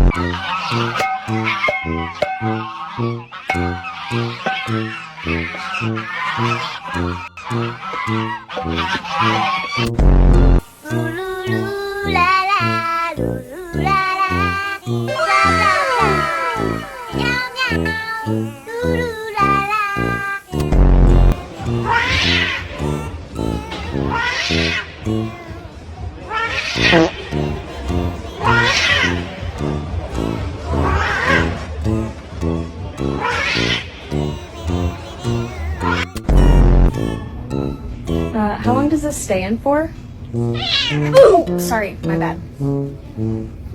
Lulu la la, lulu la la, blah blah blah, meow meow, lulu la How long does this stay in for? Ooh, sorry, my bad. la.